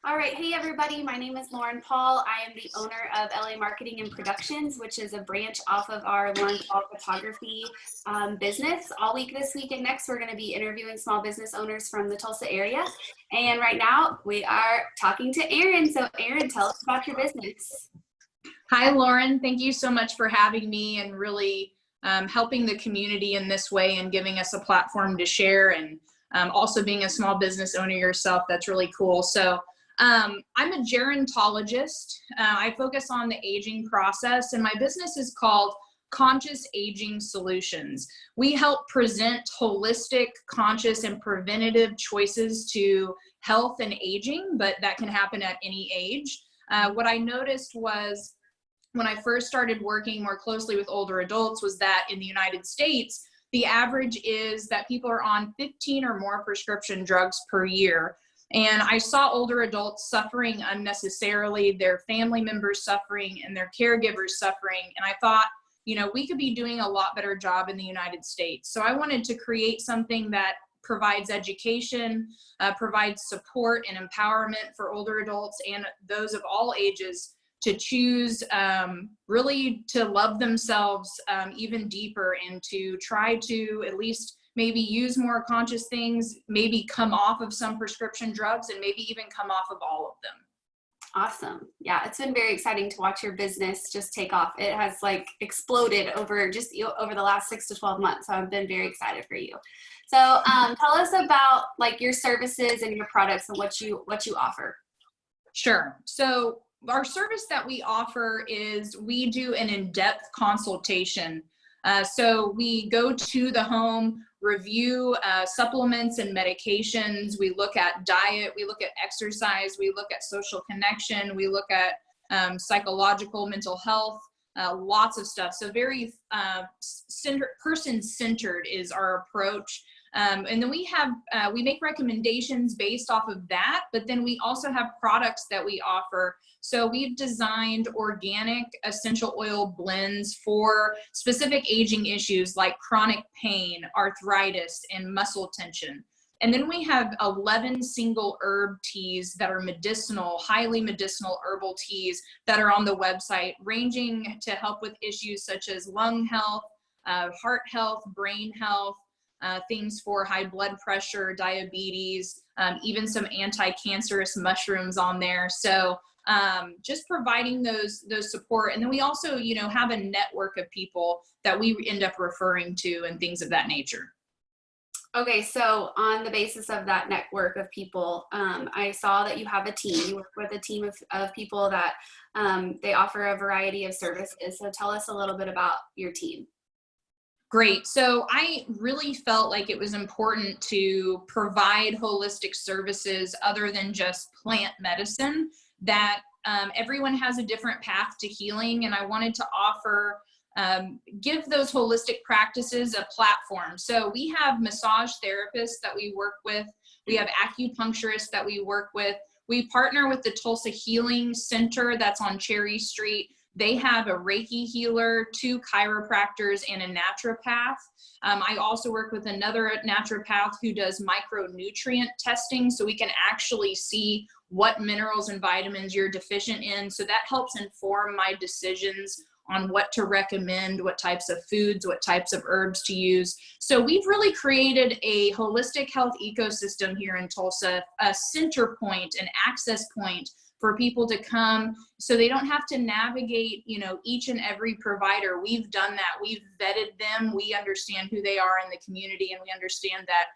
All right. Hey, everybody. My name is Lauren Paul. I am the owner of LA Marketing and Productions, which is a branch off of our Lauren Paul photography business. All week this week and next, we're going to be interviewing small business owners from the Tulsa area. And right now, we are talking to Erin. So, Erin, tell us about your business. Hi, Lauren. Thank you so much for having me and really helping the community in this way and giving us a platform to share, and also being a small business owner yourself. That's really cool. So I'm a gerontologist. I focus on the aging process, and my business is called Conscious Aging Solutions. We help present holistic, conscious, and preventative choices to health and aging, but that can happen at any age. What I noticed was when I first started working more closely with older adults was that in the United States, the average is that people are on 15 or more prescription drugs per year. And I saw older adults suffering unnecessarily, their family members suffering, and their caregivers suffering. And I thought, we could be doing a lot better job in the United States. So I wanted to create something that provides education, provides support and empowerment for older adults and those of all ages to choose really to love themselves even deeper, and to try to at least maybe use more conscious things, maybe come off of some prescription drugs, and maybe even come off of all of them. Awesome. Yeah, it's been very exciting to watch your business just take off. It has exploded over the last 6 to 12 months. So I've been very excited for you. So tell us about your services and your products and what you offer. Sure. So our service that we offer is we do an in-depth consultation. So we go to the home, review supplements and medications. We look at diet, we look at exercise, we look at social connection, we look at psychological, mental health, lots of stuff. So very person-centered is our approach. And then we make recommendations based off of that, but then we also have products that we offer. So we've designed organic essential oil blends for specific aging issues like chronic pain, arthritis, and muscle tension. And then we have 11 single herb teas that are medicinal, highly medicinal herbal teas that are on the website, ranging to help with issues such as lung health, heart health, brain health, things for high blood pressure, diabetes, even some anti-cancerous mushrooms on there. So just providing those support. And then we also, have a network of people that we end up referring to and things of that nature. Okay, so on the basis of that network of people, I saw that you have a team. You work with a team of people that they offer a variety of services. So tell us a little bit about your team. Great. So I really felt like it was important to provide holistic services other than just plant medicine, that everyone has a different path to healing. And I wanted to offer, give those holistic practices a platform. So we have massage therapists that we work with. We have acupuncturists that we work with. We partner with the Tulsa Healing Center that's on Cherry Street. They have a Reiki healer, 2 chiropractors, and a naturopath. I also work with another naturopath who does micronutrient testing, so we can actually see what minerals and vitamins you're deficient in. So that helps inform my decisions on what to recommend, what types of foods, what types of herbs to use. So we've really created a holistic health ecosystem here in Tulsa, a center point, an access point for people to come so they don't have to navigate, each and every provider. We've done that. We've vetted them. We understand who they are in the community, and we understand that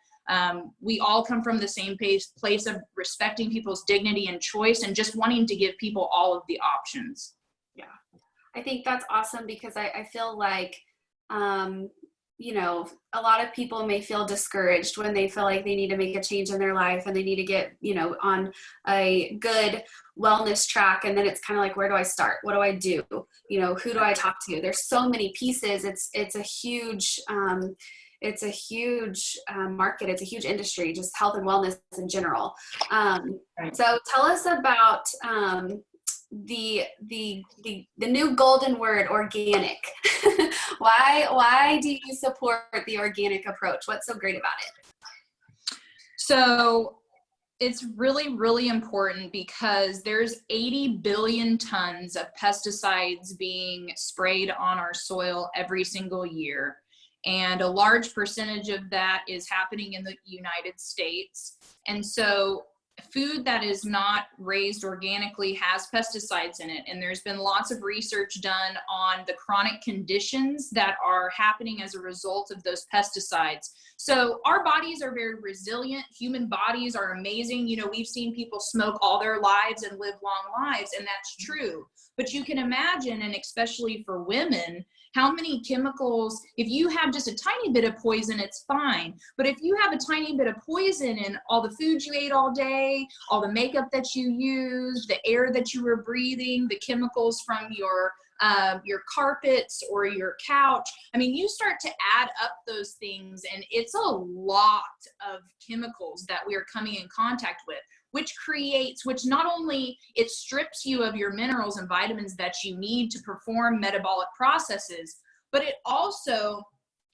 we all come from the same place of respecting people's dignity and choice and just wanting to give people all of the options. Yeah, I think that's awesome, because I feel like, a lot of people may feel discouraged when they feel like they need to make a change in their life and they need to get, on a good wellness track. And then it's kind of like, where do I start? What do I do? Who do I talk to? There's so many pieces. It's a huge market. It's a huge industry, just health and wellness in general. So tell us about the new golden word, organic. Why do you support the organic approach? What's so great about it? So It's really, really important because there's 80 billion tons of pesticides being sprayed on our soil every single year. And a large percentage of that is happening in the United States. And so food that is not raised organically has pesticides in it. And there's been lots of research done on the chronic conditions that are happening as a result of those pesticides. So our bodies are very resilient. Human bodies are amazing. You know, we've seen people smoke all their lives and live long lives, and that's true. But you can imagine, and especially for women, how many chemicals, if you have just a tiny bit of poison, it's fine. But if you have a tiny bit of poison in all the food you ate all day, all the makeup that you used, the air that you were breathing, the chemicals from your carpets or your couch, I mean, you start to add up those things, and it's a lot of chemicals that we are coming in contact with, which not only it strips you of your minerals and vitamins that you need to perform metabolic processes, but it also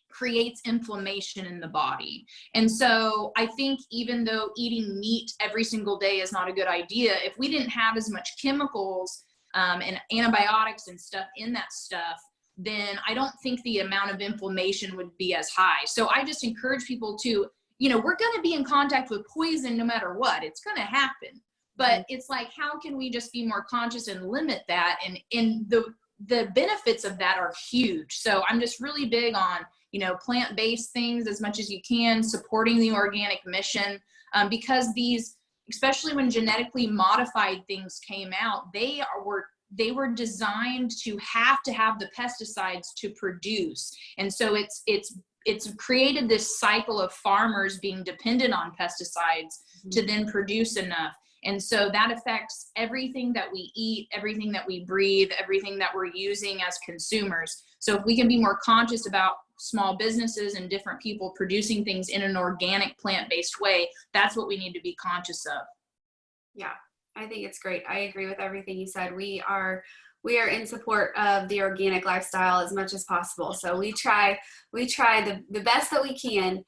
creates inflammation in the body. And so I think even though eating meat every single day is not a good idea, if we didn't have as much chemicals and antibiotics and stuff in that stuff, then I don't think the amount of inflammation would be as high. So I just encourage people to, you know, we're going to be in contact with poison no matter what. It's going to happen. But it's like, how can we just be more conscious and limit that? And the benefits of that are huge. So I'm just really big on, you know, plant-based things as much as you can, supporting the organic mission, because these, especially when genetically modified things came out, they were designed to have the pesticides to produce. And so it's created this cycle of farmers being dependent on pesticides to then produce enough. And so that affects everything that we eat, everything that we breathe, everything that we're using as consumers. So if we can be more conscious about small businesses and different people producing things in an organic, plant-based way, that's what we need to be conscious of. Yeah, I think it's great. I agree with everything you said. We are in support of the organic lifestyle as much as possible. So we try the best that we can,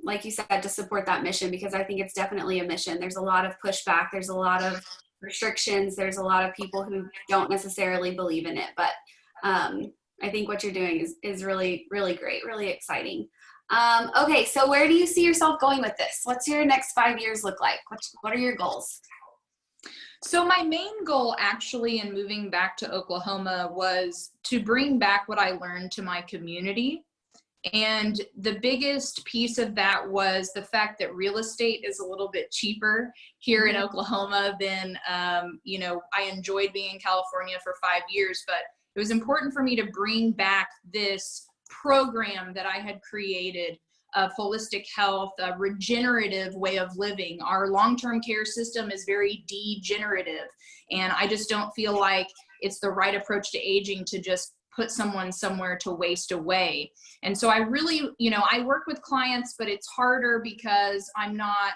like you said, to support that mission, because I think it's definitely a mission. There's a lot of pushback. There's a lot of restrictions. There's a lot of people who don't necessarily believe in it. But I think what you're doing is really, really great, really exciting. Okay, so where do you see yourself going with this? What's your next 5 years look like? What are your goals? So my main goal actually in moving back to Oklahoma was to bring back what I learned to my community. And the biggest piece of that was the fact that real estate is a little bit cheaper here in Oklahoma than, you know, I enjoyed being in California for 5 years, but it was important for me to bring back this program that I had created of holistic health, a regenerative way of living. Our long-term care system is very degenerative, and I just don't feel like it's the right approach to aging to just put someone somewhere to waste away. And so I really, you know, I work with clients, but it's harder because I'm not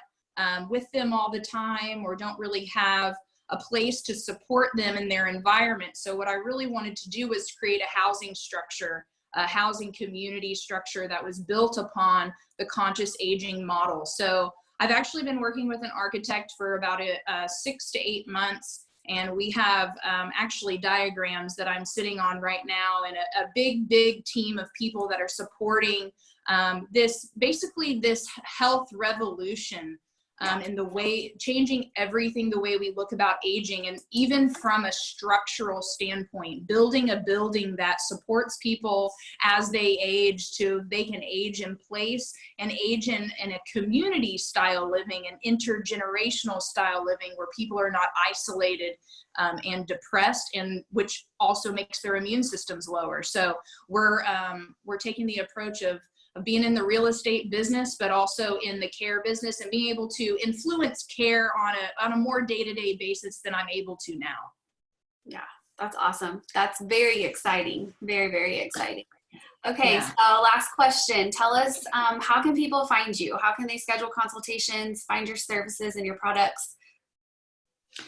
with them all the time, or don't really have a place to support them in their environment. So what I really wanted to do was create a housing structure, a housing community structure that was built upon the conscious aging model. So I've actually been working with an architect for about 6 to 8 months, and we have actually diagrams that I'm sitting on right now, and a big team of people that are supporting this health revolution in the way, changing everything, the way we look about aging, and even from a structural standpoint, building a building that supports people as they age, to they can age in place and age in a community style living, an intergenerational style living, where people are not isolated and depressed, and which also makes their immune systems lower. So we're taking the approach of being in the real estate business, but also in the care business, and being able to influence care on a more day-to-day basis than I'm able to now. Yeah, that's awesome. That's very exciting. Very, very exciting. Okay, Yeah. So last question. Tell us, how can people find you? How can they schedule consultations, find your services and your products?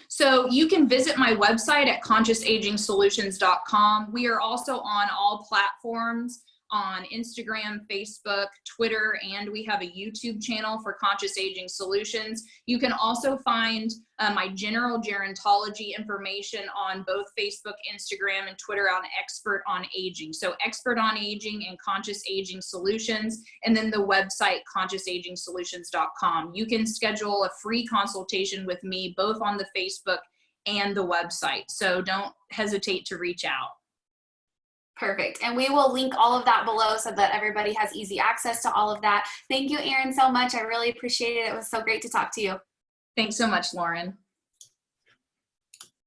So you can visit my website at consciousagingsolutions.com. We are also on all platforms. on Instagram, Facebook, Twitter, and we have a YouTube channel for Conscious Aging Solutions. You can also find my general gerontology information on both Facebook, Instagram, and Twitter on Expert on Aging. So Expert on Aging and Conscious Aging Solutions, and then the website consciousagingsolutions.com. You can schedule a free consultation with me both on the Facebook and the website. So don't hesitate to reach out. Perfect. And we will link all of that below so that everybody has easy access to all of that. Thank you, Erin, so much. I really appreciate it. It was so great to talk to you. Thanks so much, Lauren.